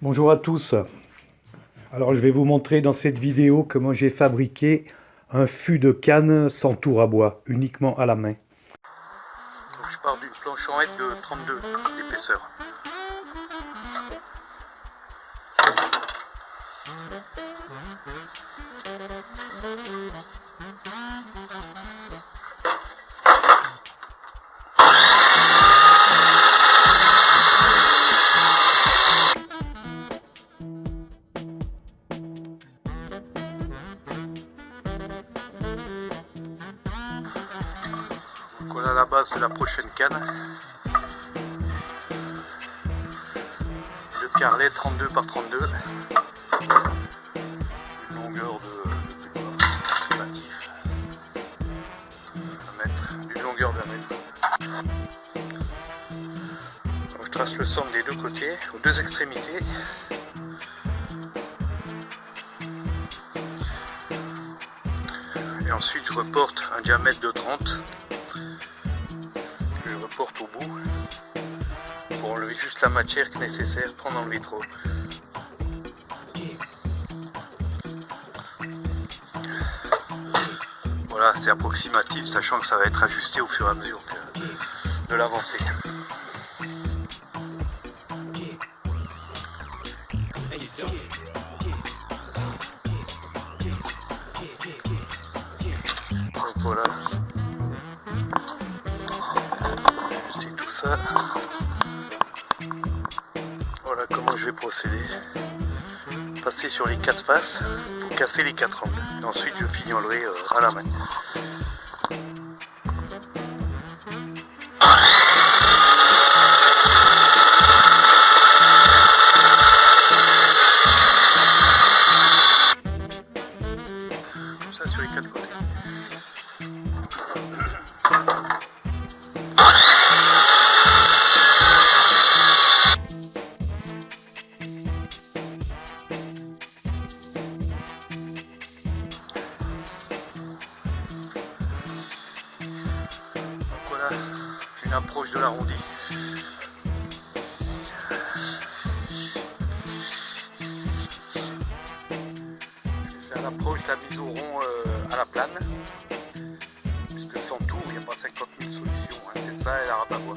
Bonjour à tous. Alors je vais vous montrer dans cette vidéo comment j'ai fabriqué un fût de canne sans tour à bois, uniquement à la main. Donc je pars d'une planche en F de 32 d'épaisseur. Voilà la base de la prochaine canne. Le carrelet 32 par 32. Une longueur de 1 mètre. D'une longueur d'1 mètre. Donc, je trace le centre des deux côtés, aux deux extrémités. Et ensuite je reporte un diamètre de 30. Je reporte au bout pour enlever juste la matière nécessaire pour en enlever trop. Voilà, c'est approximatif, sachant que ça va être ajusté au fur et à mesure de l'avancée. Donc voilà. Ajuster tout ça. Voilà comment je vais procéder. Passer sur les 4 faces pour casser les 4 angles. Et ensuite je fignolerai à la main. Comme ça sur les 4 côtés. Voilà une approche de l'arrondi. Je fais l'approche, la mise au rond à la plane. Puisque sans tour, il n'y a pas 50 000 solutions. Hein. C'est ça et la rabat-bois.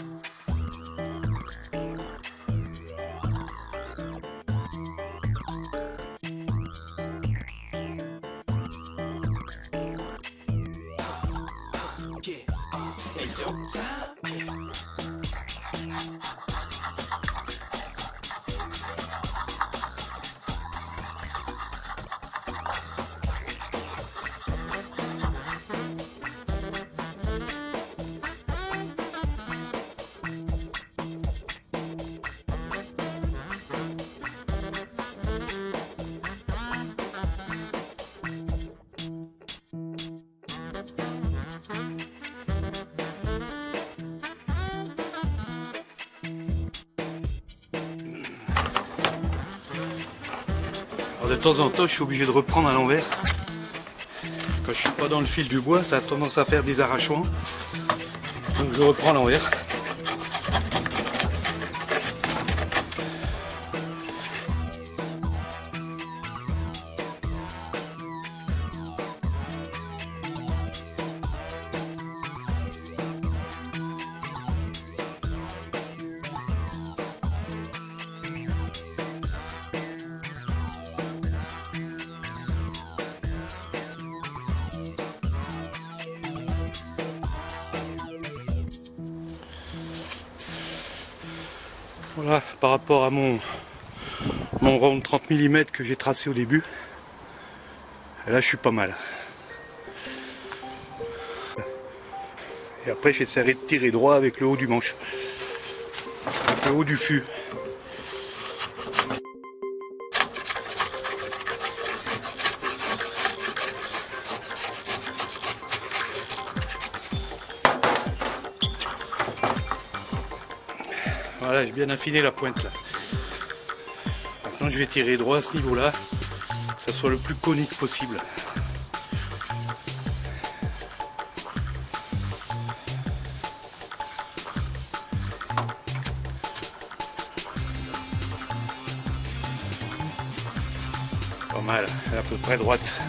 Alors de temps en temps, je suis obligé de reprendre à l'envers. Quand je suis pas dans le fil du bois, ça a tendance à faire des arrachements. Donc je reprends à l'envers. Voilà, par rapport à mon rond de 30 mm que j'ai tracé au début, et là je suis pas mal. Et après j'essaierai de tirer droit avec le haut du manche, avec le haut du fût. Voilà, j'ai bien affiné la pointe là. Maintenant je vais tirer droit à ce niveau là, que ça soit le plus conique possible. Pas mal, elle est à peu près droite.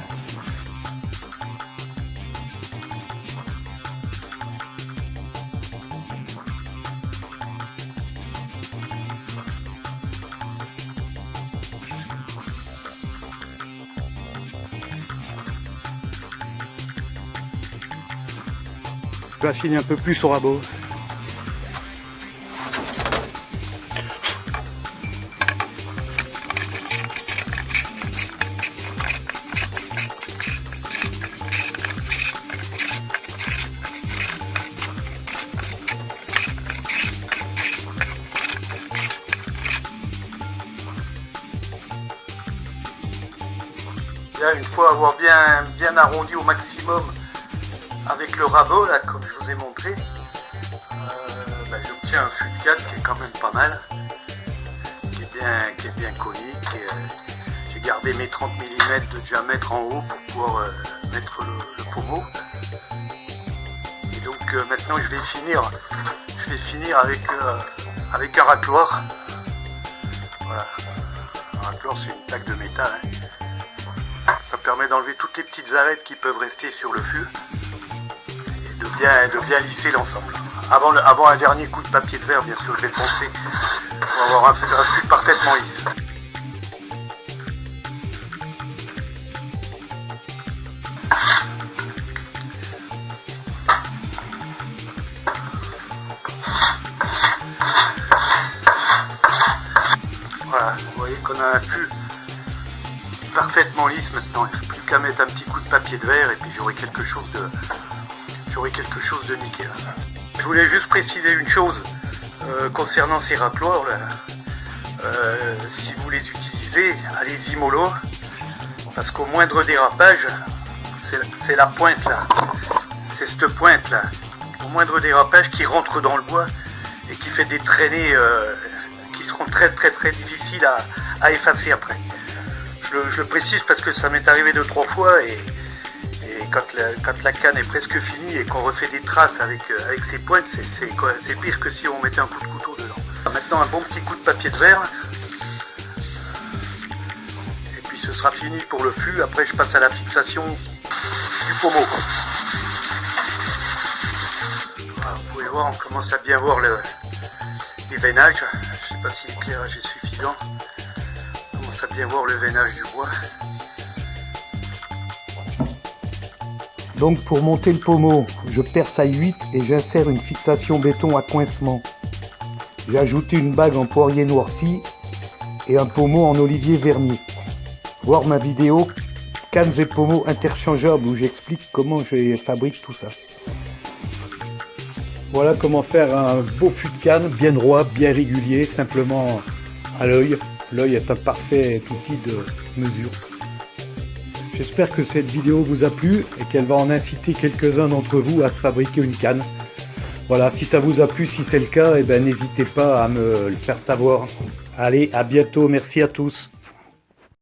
Je vais affiner un peu plus au rabot. Là, une fois avoir bien arrondi au maximum avec le rabot, là, comme je vous ai montré, j'obtiens un fût de canne qui est quand même pas mal, qui est bien conique. J'ai gardé mes 30 mm de diamètre en haut pour pouvoir mettre le pommeau. Et donc maintenant je vais finir avec un racloir. Voilà, un racloir c'est une plaque de métal, hein. Ça permet d'enlever toutes les petites arêtes qui peuvent rester sur le fût et de bien lisser l'ensemble. Avant un dernier coup de papier de verre, bien sûr, je vais le poncer pour avoir un fût parfaitement lisse. Voilà, vous voyez qu'on a un fût parfaitement lisse maintenant. Il n'y a plus qu'à mettre un petit coup de papier de verre et puis j'aurai quelque chose de nickel. Je voulais juste préciser une chose concernant ces racloirs là. Si vous les utilisez, allez-y mollo, parce qu'au moindre dérapage, c'est la pointe là, c'est cette pointe là, au moindre dérapage qui rentre dans le bois et qui fait des traînées qui seront très difficiles à effacer après. Je le précise parce que ça m'est arrivé 2-3 fois et quand la canne est presque finie et qu'on refait des traces avec ses pointes, c'est pire que si on mettait un coup de couteau dedans. Maintenant un bon petit coup de papier de verre et puis ce sera fini pour le fût. Après je passe à la fixation du pommeau. Voilà, vous pouvez voir, on commence à bien voir les veinages. Je ne sais pas si l'éclairage est suffisant. On commence à bien voir le veinage du bois. Donc pour monter le pommeau, je perce à 8 et j'insère une fixation béton à coincement. J'ai ajouté une bague en poirier noirci et un pommeau en olivier verni. Voir ma vidéo cannes et pommeaux interchangeables où j'explique comment je fabrique tout ça. Voilà comment faire un beau fût de canne, bien droit, bien régulier, simplement à l'œil. L'œil est un parfait outil de mesure. J'espère que cette vidéo vous a plu et qu'elle va en inciter quelques-uns d'entre vous à se fabriquer une canne. Voilà, si ça vous a plu, si c'est le cas, n'hésitez pas à me le faire savoir. Allez, à bientôt, merci à tous.